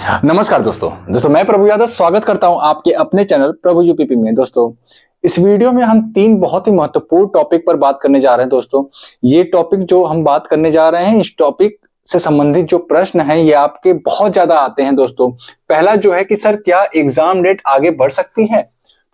नमस्कार दोस्तों मैं प्रभु यादव स्वागत करता हूं आपके अपने चैनल प्रभु यूपीपी में। दोस्तों इस वीडियो में हम तीन बहुत ही महत्वपूर्ण टॉपिक पर बात करने जा रहे हैं। दोस्तों ये टॉपिक जो हम बात करने जा रहे हैं, इस टॉपिक से संबंधित जो प्रश्न हैं ये आपके बहुत ज्यादा आते हैं। दोस्तों पहला जो है कि सर क्या एग्जाम डेट आगे बढ़ सकती है।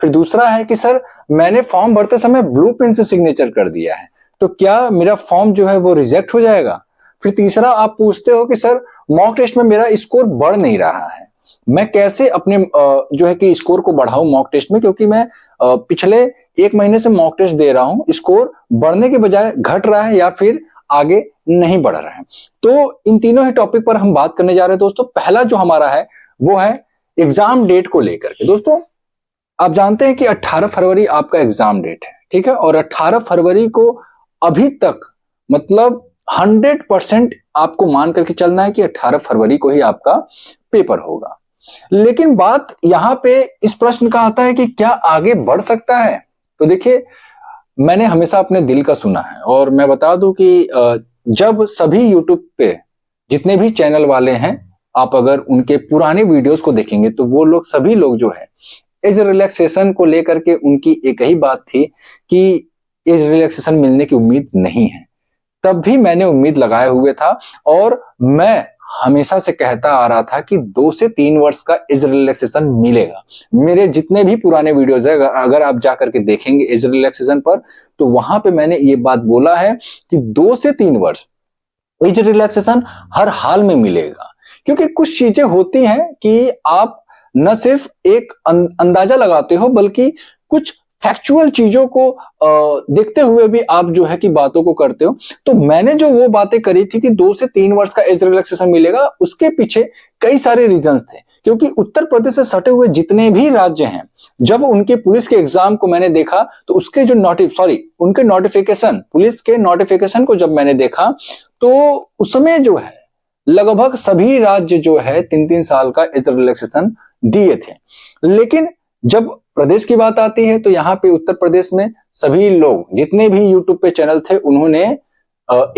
फिर दूसरा है कि सर मैंने फॉर्म भरते समय ब्लू पेन से सिग्नेचर कर दिया है तो क्या मेरा फॉर्म जो है वो रिजेक्ट हो जाएगा। फिर तीसरा आप पूछते हो कि सर मॉक टेस्ट में मेरा स्कोर बढ़ नहीं रहा है, मैं कैसे अपने जो है कि स्कोर को बढ़ाऊं मॉक टेस्ट में, क्योंकि मैं पिछले एक महीने से मॉक टेस्ट दे रहा हूं, स्कोर बढ़ने के बजाय घट रहा है या फिर आगे नहीं बढ़ रहा है। तो इन तीनों ही टॉपिक पर हम बात करने जा रहे हैं। दोस्तों पहला जो हमारा है वो है एग्जाम डेट को लेकर के। दोस्तों आप जानते हैं कि 18 फरवरी आपका एग्जाम डेट है, ठीक है, और 18 फरवरी को अभी तक मतलब 100% आपको मान करके चलना है कि 18 फरवरी को ही आपका पेपर होगा। लेकिन बात यहां पे इस प्रश्न का आता है कि क्या आगे बढ़ सकता है। तो देखिए मैंने हमेशा अपने दिल का सुना है और मैं बता दूं कि जब सभी यूट्यूब पे जितने भी चैनल वाले हैं, आप अगर उनके पुराने वीडियोस को देखेंगे तो वो लोग सभी लोग जो है एज रिलैक्सेशन को लेकर के उनकी एक ही बात थी कि एज रिलैक्सेशन मिलने की उम्मीद नहीं है। तब भी मैंने उम्मीद लगाए हुए था और मैं हमेशा से कहता आ रहा था कि 2 से 3 वर्ष का एज रिलैक्सेशन मिलेगा। मेरे जितने भी पुराने वीडियोज है अगर आप जाकर के देखेंगे एज रिलैक्सेशन पर, तो वहां पे मैंने ये बात बोला है कि 2 से 3 वर्ष एज रिलैक्सेशन हर हाल में मिलेगा। क्योंकि कुछ चीजें होती हैं कि आप न सिर्फ एक अंदाजा लगाते हो बल्कि कुछ फैक्चुअल चीजों को देखते हुए भी आप जो है कि बातों को करते हो। तो मैंने जो वो बातें करी थी कि 2 से 3 वर्ष का एज रिलैक्सेशन मिलेगा, उसके पीछे कई सारे रीजंस थे। क्योंकि उत्तर प्रदेश से सटे हुए जितने भी राज्य हैं, जब उनके पुलिस के एग्जाम को मैंने देखा तो उसके जो उनके नोटिफिकेशन, पुलिस के नोटिफिकेशन को जब मैंने देखा तो उसमें जो है लगभग सभी राज्य जो है 3-3 साल का एज रिलैक्सेशन दिए थे। लेकिन जब प्रदेश की बात आती है तो यहाँ पे उत्तर प्रदेश में सभी लोग जितने भी यूट्यूब पे चैनल थे उन्होंने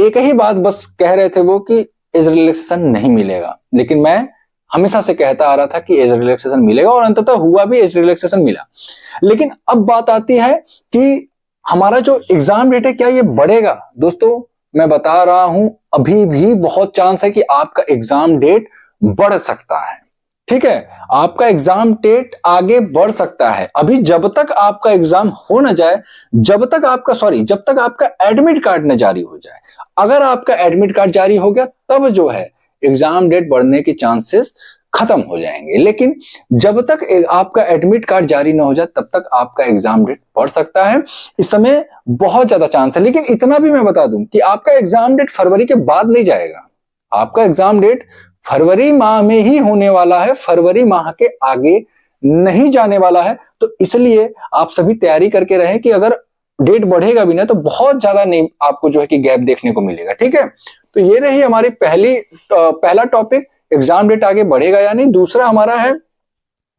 एक ही बात बस कह रहे थे वो कि एज रिलैक्सेशन नहीं मिलेगा। लेकिन मैं हमेशा से कहता आ रहा था कि एज रिलैक्सेशन मिलेगा और अंततः हुआ भी, एज रिलैक्सेशन मिला। लेकिन अब बात आती है कि हमारा जो एग्जाम डेट है क्या ये बढ़ेगा। दोस्तों मैं बता रहा हूं अभी भी बहुत चांस है कि आपका एग्जाम डेट बढ़ सकता है, ठीक है, आपका एग्जाम डेट आगे बढ़ सकता है। अभी जब तक आपका एग्जाम हो ना जाए, जब तक आपका एडमिट कार्ड न जारी हो जाए। अगर आपका एडमिट कार्ड जारी हो गया तब जो है एग्जाम डेट बढ़ने के चांसेस खत्म हो जाएंगे। लेकिन जब तक आपका एडमिट कार्ड जारी ना हो जाए तब तक आपका एग्जाम डेट बढ़ सकता है। इस समय बहुत ज्यादा चांस है। लेकिन इतना भी मैं बता दूं कि आपका एग्जाम डेट फरवरी के बाद नहीं जाएगा, आपका एग्जाम डेट फरवरी माह में ही होने वाला है, फरवरी माह के आगे नहीं जाने वाला है। तो इसलिए आप सभी तैयारी करके रहें कि अगर डेट बढ़ेगा भी ना तो बहुत ज्यादा नहीं आपको जो है कि गैप देखने को मिलेगा, ठीक है। तो ये रही हमारी पहला टॉपिक, एग्जाम डेट आगे बढ़ेगा या नहीं। दूसरा हमारा है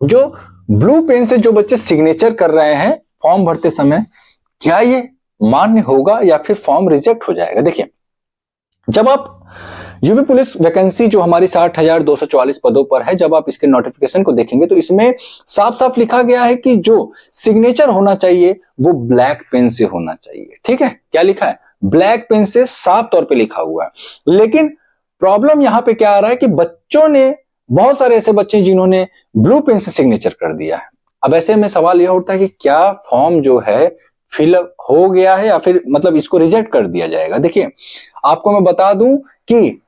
जो ब्लू पेन से जो बच्चे सिग्नेचर कर रहे हैं फॉर्म भरते समय, क्या ये मान्य होगा या फिर फॉर्म रिजेक्ट हो जाएगा। देखिए जब आप यूपी पुलिस वैकेंसी जो हमारी 60,244 पदों पर है, जब आप इसके नोटिफिकेशन को देखेंगे तो इसमें साफ साफ लिखा गया है कि जो सिग्नेचर होना चाहिए वो ब्लैक पेन से होना चाहिए, ठीक है। क्या लिखा है? ब्लैक पेन से साफ तौर पे लिखा हुआ है। लेकिन प्रॉब्लम यहां पे क्या आ रहा है कि बच्चों ने, बहुत सारे ऐसे बच्चे जिन्होंने ब्लू पेन से सिग्नेचर कर दिया है। अब ऐसे में सवाल यह उठता है कि क्या फॉर्म जो है फिलअप हो गया है या फिर मतलब इसको रिजेक्ट कर दिया जाएगा। देखिए आपको मैं बता दूं कि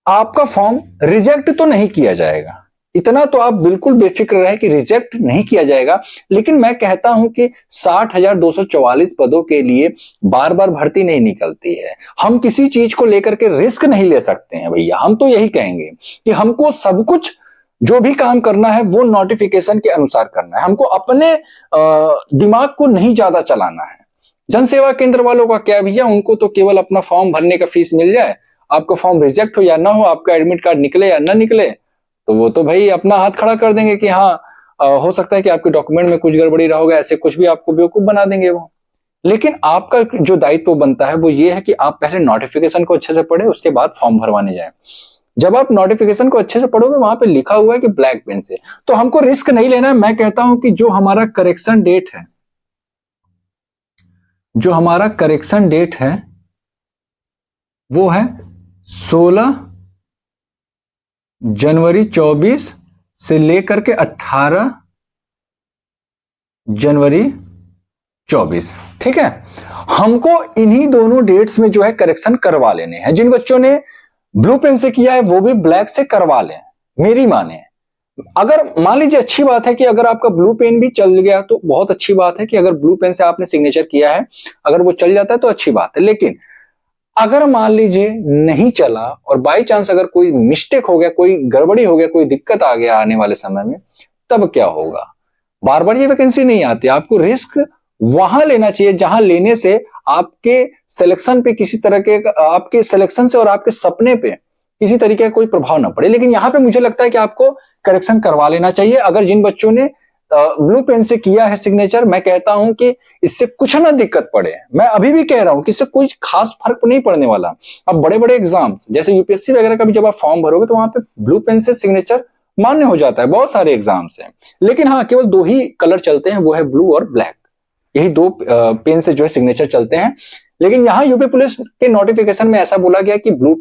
आपका फॉर्म रिजेक्ट तो नहीं किया जाएगा, इतना तो आप बिल्कुल बेफिक्र रहे कि रिजेक्ट नहीं किया जाएगा। लेकिन मैं कहता हूं कि 60,244 पदों के लिए बार बार भर्ती नहीं निकलती है। हम किसी चीज को लेकर के रिस्क नहीं ले सकते हैं भैया। हम तो यही कहेंगे कि हमको सब कुछ जो भी काम करना है वो नोटिफिकेशन के अनुसार करना है, हमको अपने दिमाग को नहीं ज्यादा चलाना है। जनसेवा केंद्र वालों का क्या भैया, उनको तो केवल अपना फॉर्म भरने का फीस मिल जाए, आपका फॉर्म रिजेक्ट हो या ना हो, आपका एडमिट कार्ड निकले या ना निकले, तो वो तो भाई अपना हाथ खड़ा कर देंगे कि हाँ हो सकता है कि आपके डॉक्यूमेंट में कुछ गड़बड़ी रहा होगा, ऐसे कुछ भी आपको बेवकूफ बना देंगे वो। लेकिन आपका जो दायित्व बनता है वो ये है कि आप पहले नोटिफिकेशन को अच्छे से पढ़े, उसके बाद फॉर्म भरवाने जाए। जब आप नोटिफिकेशन को अच्छे से पढ़ोगे वहां पे लिखा हुआ है कि ब्लैक पेन से, तो हमको रिस्क नहीं लेना है। मैं कहता हूं कि जो हमारा करेक्शन डेट है, जो हमारा करेक्शन डेट है वो है 16 जनवरी 24 से लेकर के 18 जनवरी 24। ठीक है, हमको इन्हीं दोनों डेट्स में जो है करेक्शन करवा लेने हैं। जिन बच्चों ने ब्लू पेन से किया है वो भी ब्लैक से करवा लें, मेरी माने। अगर मान लीजिए, अच्छी बात है कि अगर आपका ब्लू पेन भी चल गया तो बहुत अच्छी बात है कि अगर ब्लू पेन से आपने सिग्नेचर किया है, अगर वो चल जाता है तो अच्छी बात है। लेकिन अगर मान लीजिए नहीं चला और बाई चांस अगर कोई मिस्टेक हो गया, कोई गड़बड़ी हो गया, कोई दिक्कत आ गया आने वाले समय में, तब क्या होगा? बार बार ये वैकेंसी नहीं आती। आपको रिस्क वहां लेना चाहिए जहां लेने से आपके सिलेक्शन पे किसी तरह के, आपके सिलेक्शन से और आपके सपने पे किसी तरीके का कोई प्रभाव ना पड़े। लेकिन यहां पे मुझे लगता है कि आपको करेक्शन करवा लेना चाहिए। अगर जिन बच्चों ने ब्लू पेन से किया है सिग्नेचर, मैं कहता हूं कि इससे कुछ ना दिक्कत पड़े। मैं अभी भी कह रहा हूं कि इससे कोई खास फर्क नहीं पड़ने वाला। अब बड़े बड़े एग्जाम्स जैसे यूपीएससी वगैरह का भी जब आप फॉर्म भरोगे तो वहां पे ब्लू पेन से सिग्नेचर मान्य हो जाता है, बहुत सारे एग्जाम्स हैं। लेकिन हाँ, केवल दो ही कलर चलते हैं, वो है ब्लू और ब्लैक। यही दो पेन से जो है सिग्नेचर चलते हैं। लेकिन यहां यूपी पुलिस के नोटिफिकेशन में ऐसा बोला गया कि ब्लू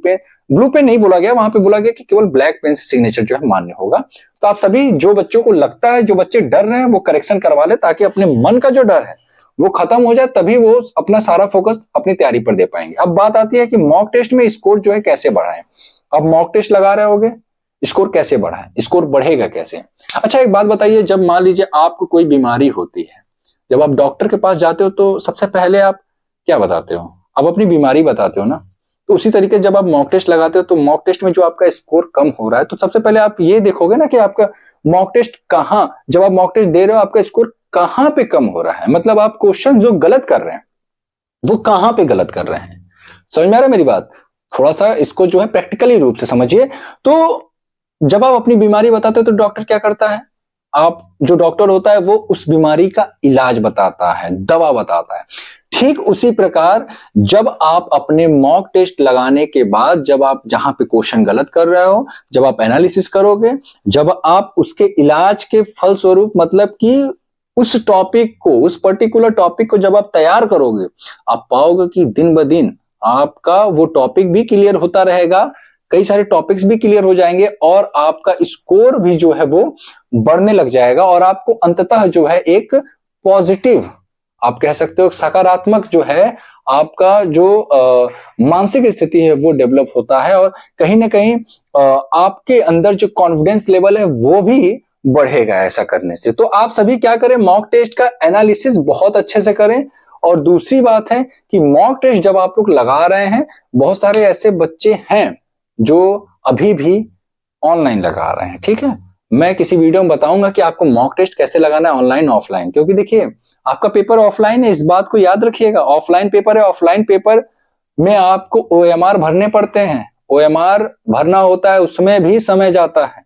पेन नहीं बोला गया, वहां पे बोला गया कि केवल ब्लैक पेन से सिग्नेचर जो है मान्य होगा। तो आप सभी जो बच्चों को लगता है, जो बच्चे डर रहे हैं, वो करेक्शन करवा ले, ताकि अपने मन का जो डर है वो खत्म हो जाए, तभी वो अपना सारा फोकस अपनी तैयारी पर दे पाएंगे। अब बात आती है कि मॉक टेस्ट में स्कोर जो है कैसे बढ़ाएं। अब मॉक टेस्ट लगा रहे होगे, स्कोर कैसे बढ़ाएं, स्कोर बढ़ेगा कैसे? अच्छा, एक बात बताइए, जब मान लीजिए आपको कोई बीमारी होती है, जब आप डॉक्टर के पास जाते हो तो सबसे पहले आप क्या बताते हो? आप अपनी बीमारी बताते हो ना। तो उसी तरीके जब आप मॉक टेस्ट लगाते हो तो मॉक टेस्ट में जो आपका स्कोर कम हो रहा है, तो सबसे पहले आप ये देखोगे ना कि आपका मॉक टेस्ट कहां, जब आप मॉक टेस्ट दे रहे हो आपका स्कोर कहां पे कम हो रहा है। मतलब आप क्वेश्चन जो गलत कर रहे हैं वो कहां पे गलत कर रहे हैं। समझ में आ रहा है मेरी बात? थोड़ा सा इसको जो है प्रैक्टिकली रूप से समझिए। तो जब आप अपनी बीमारी बताते हो तो डॉक्टर क्या करता है? आप जो डॉक्टर होता है वो उस बीमारी का इलाज बताता है, दवा बताता है। ठीक उसी प्रकार जब आप अपने मॉक टेस्ट लगाने के बाद, जब आप जहां पे क्वेश्चन गलत कर रहे हो, जब आप एनालिसिस करोगे, जब आप उसके इलाज के फलस्वरूप, मतलब कि उस टॉपिक को, उस पर्टिकुलर टॉपिक को जब आप तैयार करोगे, आप पाओगे कि दिन ब दिन आपका वो टॉपिक भी क्लियर होता रहेगा, कई सारे टॉपिक्स भी क्लियर हो जाएंगे और आपका स्कोर भी जो है वो बढ़ने लग जाएगा। और आपको अंततः जो है एक पॉजिटिव, आप कह सकते हो सकारात्मक जो है आपका जो मानसिक स्थिति है वो डेवलप होता है। और कहीं ना कहीं आपके अंदर जो कॉन्फिडेंस लेवल है वो भी बढ़ेगा ऐसा करने से। तो आप सभी क्या करें, मॉक टेस्ट का एनालिसिस बहुत अच्छे से करें। और दूसरी बात है कि मॉक टेस्ट जब आप लोग लगा रहे हैं, बहुत सारे ऐसे बच्चे हैं जो अभी भी ऑनलाइन लगा रहे हैं। ठीक है, मैं किसी वीडियो में बताऊंगा कि आपको मॉक टेस्ट कैसे लगाना है, ऑनलाइन ऑफलाइन। क्योंकि देखिए, आपका पेपर ऑफलाइन है, इस बात को याद रखिएगा। ऑफलाइन पेपर है, ऑफलाइन पेपर में आपको ओएमआर भरने पड़ते हैं। ओएमआर भरना होता है, उसमें भी समय जाता है।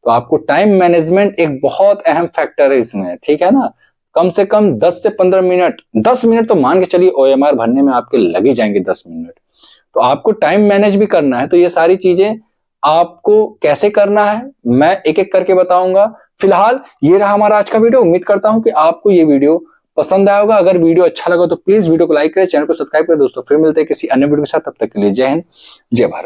तो आपको टाइम मैनेजमेंट एक बहुत अहम फैक्टर है इसमें। ठीक है ना, कम से कम 10 से 15 मिनट, 10 मिनट तो मान के चलिए ओएमआर भरने में आपके लग ही जाएंगे, 10 मिनट। तो आपको टाइम मैनेज भी करना है। तो ये सारी चीजें आपको कैसे करना है मैं एक एक करके बताऊंगा। फिलहाल ये रहा हमारा आज का वीडियो। उम्मीद करता हूं कि आपको ये वीडियो पसंद आया होगा। अगर वीडियो अच्छा लगा तो प्लीज वीडियो को लाइक करें, चैनल को सब्सक्राइब करें। दोस्तों फिर मिलते हैं किसी अन्य वीडियो के साथ, तब तक के लिए जय हिंद, जय भारत।